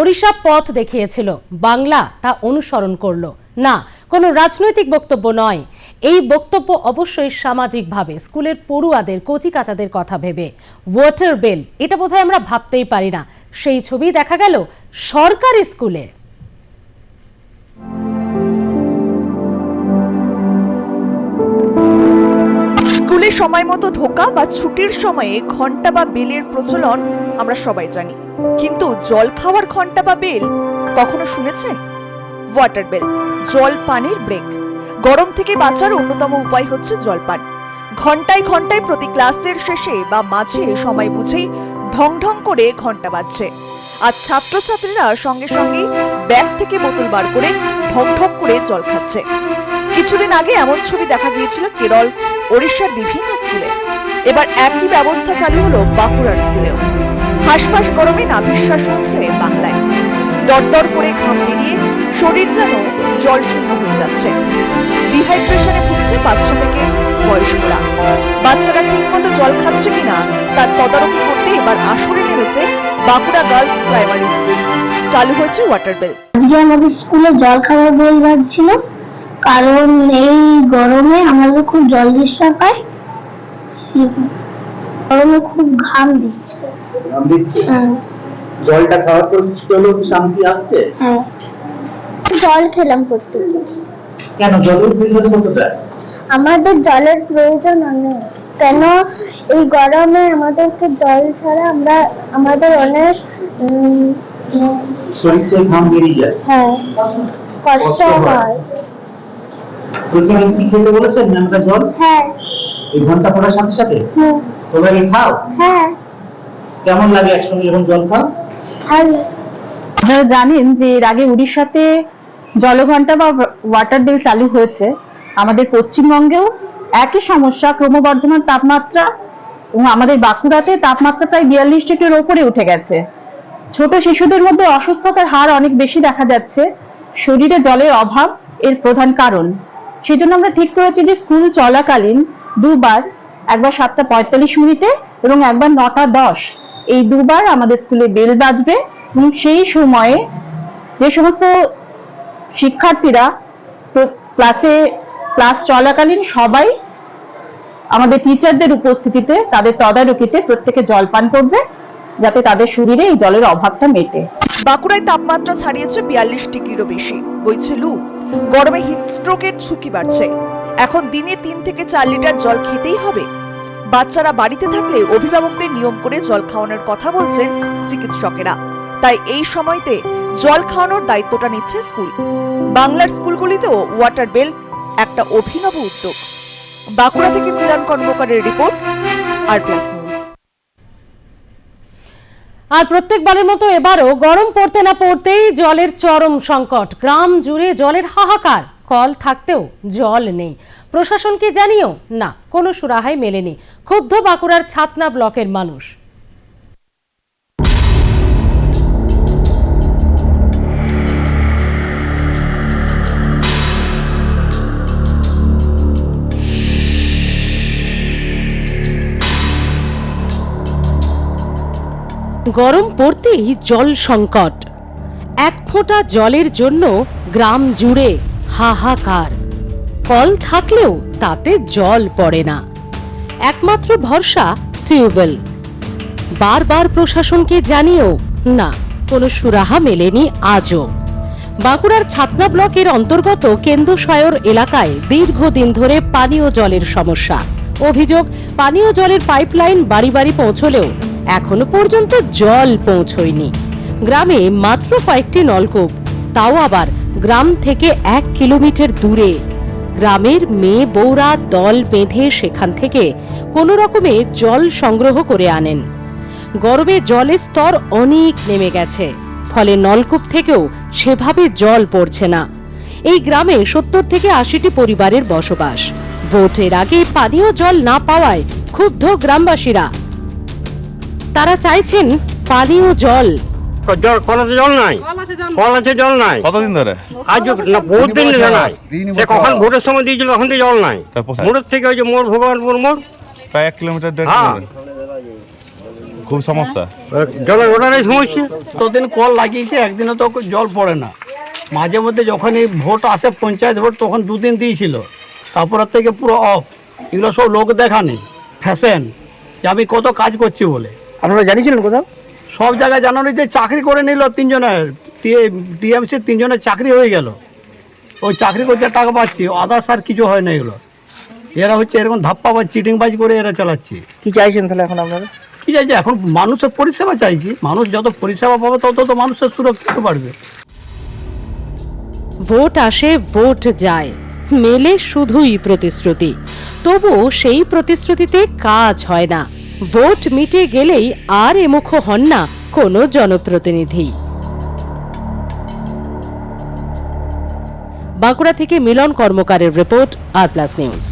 ওড়িশা পথ দেখিয়েছিল, বাংলা তা অনুসরণ করলো না। কোনো রাজনৈতিক বক্তব্য নয়, এই বক্তব্য অবশ্যই সামাজিকভাবে স্কুলের পড়ুয়াদের কচিকাচাদের কথা ভেবে। ওয়াটার বিল, এটা বোধহয় আমরা ভাবতেই পারি না। সেই ছবি দেখা গেল সরকারি স্কুলে। স্কুলে সময় মতো ঢোকা বা ছুটির সময়ে ঘন্টা বা বেলের প্রচলন আমরা সবাই জানি, কিন্তু জল খাওয়ার ঘন্টা বা বেল কখনো শুনেছেন? ওয়াটার বেল, জল পানির ব্রেক। গরম থেকে বাঁচার অন্যতম উপায় হচ্ছে জলপান। ঘন্টায় ঘন্টায় প্রতি ক্লাসের শেষে বা মাঝে সময় বুঝেই ঢং ঢং করে ঘন্টা বাজছে, আর ছাত্রছাত্রীরা সঙ্গে সঙ্গে ব্যাগ থেকে বোতল বার করে ঢক ঢক করে জল খাচ্ছে। কিছুদিন আগে এমন ছবি দেখা গিয়েছিল কেরল, ওড়িশার বিভিন্ন স্কুলে। এবার একই ব্যবস্থা চালু হলো বাঁকুড়ার স্কুলেও। হাঁসফাঁস গরমে নাভিশ্বাস হচ্ছে বাংলায়। দরদর করে ঘাম বেরিয়ে শরীর যেন জল শূন্য হয়ে যাচ্ছে। ডিহাইড্রেশনে ভুগছে বাচ্চা থেকে বয়স্করা। বাচ্চারা ঠিক মতো জল খাচ্ছে কিনা তার তদারকি করতে এবার আসরে নেমেছে বাঁকুড়া গার্লস প্রাইমারি স্কুল। চালু হয়েছে ওয়াটার বেল। আজকে আমাদের স্কুলে জল খাওয়ার বেল বাজছিল, কারণ এই গরমে আমাদের খুব জল ডিস্টার্ব হয়। গরমে খুব ঘাম দিচ্ছে। জলটা খাওয়ার পর চলো শান্তি আসছে। হ্যাঁ, জল খেলাম প্রত্যেকদিন। কেন জলের প্রয়োজন কতটা? আমাদের জলের প্রয়োজন অনেক। কেন এই গরমে আমাদেরকে জল ছাড়া আমাদের অনেক শরীর থেকে ঘাম বেরিয়ে যায়। হ্যাঁ, কষ্ট হয়। প্রথমে কি খেতে বলেছেন ম্যামটা? জল? হ্যাঁ। এই ঘন্টা পড়ার সাথে সাথে হুম। তোমরা কি খাও? হ্যাঁ। কেমন লাগে একসঙ্গে যখন জল খাও? ভালো। আপনারা জানেন যে এর আগে উড়িষ্যাতে জলঘণ্টা বা ওয়াটার বিল চালু হয়েছে। আমাদের পশ্চিমবঙ্গেও একই সমস্যা, ক্রমবর্ধমান তাপমাত্রা, এবং আমাদের বাঁকুড়াতে তাপমাত্রা প্রায় 42 ডিগ্রির ওপরে উঠে গেছে। ছোট শিশুদের মধ্যে অসুস্থতার হার অনেক বেশি দেখা যাচ্ছে। শরীরে জলের অভাব এর প্রধান কারণ। সেই জন্য আমরা ঠিক করেছি যে স্কুল চলাকালীন দুবার, একবার 7:45 এবং একবার 9:10, এই দুবার আমাদের স্কুলে বেল বাজবে। এবং সেই সময়ে যে সমস্ত শিক্ষার্থীরা ক্লাস চলাকালীন সবাই আমাদের টিচারদের উপস্থিতিতে, তাদের তদারকিতে প্রত্যেকে জল পান করবে, যাতে তাদের শরীরে এই জলের অভাবটা মেটে। বাঁকুড়ায় তাপমাত্রা ছাড়িয়েছে 42 ডিগ্রিরও বেশি, বইছে লু। গরমে হিটস্ট্রোকের ঝুঁকি বাড়ছে। এখন দিনে 3 থেকে 4 লিটার জল খেতেই হবে। বাচ্চারা বাড়িতে থাকলে অভিভাবকদের নিয়ম করে জল খাওয়ানোর কথা বলছেন চিকিৎসকেরা। তাই এই সময়তে জল খাওয়ানোর দায়িত্বটা নিচ্ছে স্কুল। বাংলার স্কুলগুলিতেও ওয়াটার বেল একটা অভিনব উদ্যোগ। বাঁকুড়া থেকে মিলন কর্মকারের রিপোর্ট, আর+ নিউজ। আর প্রত্যেকবারের মতো এবারও গরম পড়তে না পড়তেই জলের চরম সংকট। গ্রাম জুড়ে জলের হাহাকার। কল থাকতেও জল নেই। প্রশাসনকে জানিয়েও না, কোনো সুরাহাই মেলেনি। ক্ষুব্ধ বাঁকুড়ার ছাতনা ব্লকের মানুষ। গরম পড়তেই জল সংকট। এক ফোঁটা জলের জন্য গ্রাম জুড়ে হাহাকার। কল থাকলেও তাতে জল পড়ে না। একমাত্র ভরসা টিউবওয়েল। বারবার প্রশাসনকে জানিয়েও না, কোনো সুরাহা মেলেনি আজও। বাঁকুড়ার ছাতনা ব্লকের অন্তর্গত কেন্দুশয়র এলাকায় দীর্ঘদিন ধরে পানীয় জলের সমস্যা। অভিযোগ, পানীয় জলের পাইপলাইন বাড়ি বাড়ি পৌঁছলেও এখনো পর্যন্ত জল পৌঁছয়নি। গ্রামে মাত্র কয়েকটি নলকূপ, তাও আবার গ্রাম থেকে 1 কিলোমিটার দূরে। গ্রামের মেয়ে বউরা দল বেঁধে সেখান থেকে কোনো রকমে জল সংগ্রহ করে আনেন। গরমে জলের স্তর অনেক নেমে গেছে, ফলে নলকূপ থেকেও সেভাবে জল পড়ছে না। এই গ্রামে 70 থেকে 80টি পরিবারের বসবাস। ভোটের আগে পানীয় জল না পাওয়ায় ক্ষুব্ধ গ্রামবাসীরা। তারা চাইছেন পানীয় জল। কলাতে জল নাই, কলাতে জল নাই। কতদিন ধরে? আজ না, বহুত দিন ধরে নাই। কখন ভোটের সময় দিয়েছিল তখন থেকে জল নাই। মোড়ের থেকে ওই যে মোড়, ভগবানপুর মোড়, প্রায় 1 কিলোমিটার। খুব সমস্যা। জলের ওটারই সমস্যা। কতদিন কল লাগিয়েছে, একদিনও তো জল পড়ে না। মাঝে মধ্যে যখনই ভোট আসে, পঞ্চায়েত ভোট, তখন 2 দিন দিয়েছিল, তারপরের থেকে পুরো অফ। এগুলো সব লোক দেখানি, ফ্যাশন, যে আমি কত কাজ করছি বলে। আপনারা জানিয়েছিলেন কোথাও? সব জায়গায় জানানো যে চাকরি করে নিল 3 জনের, টিএমসি 3 জনের চাকরি হয়ে গেল। ওই চাকরি করতে টাকা পাচ্ছি, আদার্স আর কিছু হয় না। এগুলো এরা হচ্ছে এরকম ধাপ্পাবাজ, চিটিংবাজ করে এরা চালাচ্ছে। কি চাইছেন তাহলে এখন আপনারা? কি চাইছে এখন? মানুষের পরিষেবা চাইছি। মানুষ যত পরিষেবা পাবে তত তো মানুষের সুরক্ষিত বাড়বে। ভোট আসে, ভোট যায়, মেলে শুধুই প্রতিশ্রুতি। তবু সেই প্রতিশ্রুতিতে কাজ হয় না। ভোট মিটে গেলেই আর এমুখ হন না কোনো জনপ্রতিনিধি। বাঁকুড়া থেকে মিলন কর্মকারের রিপোর্ট, আর প্লাস নিউজ।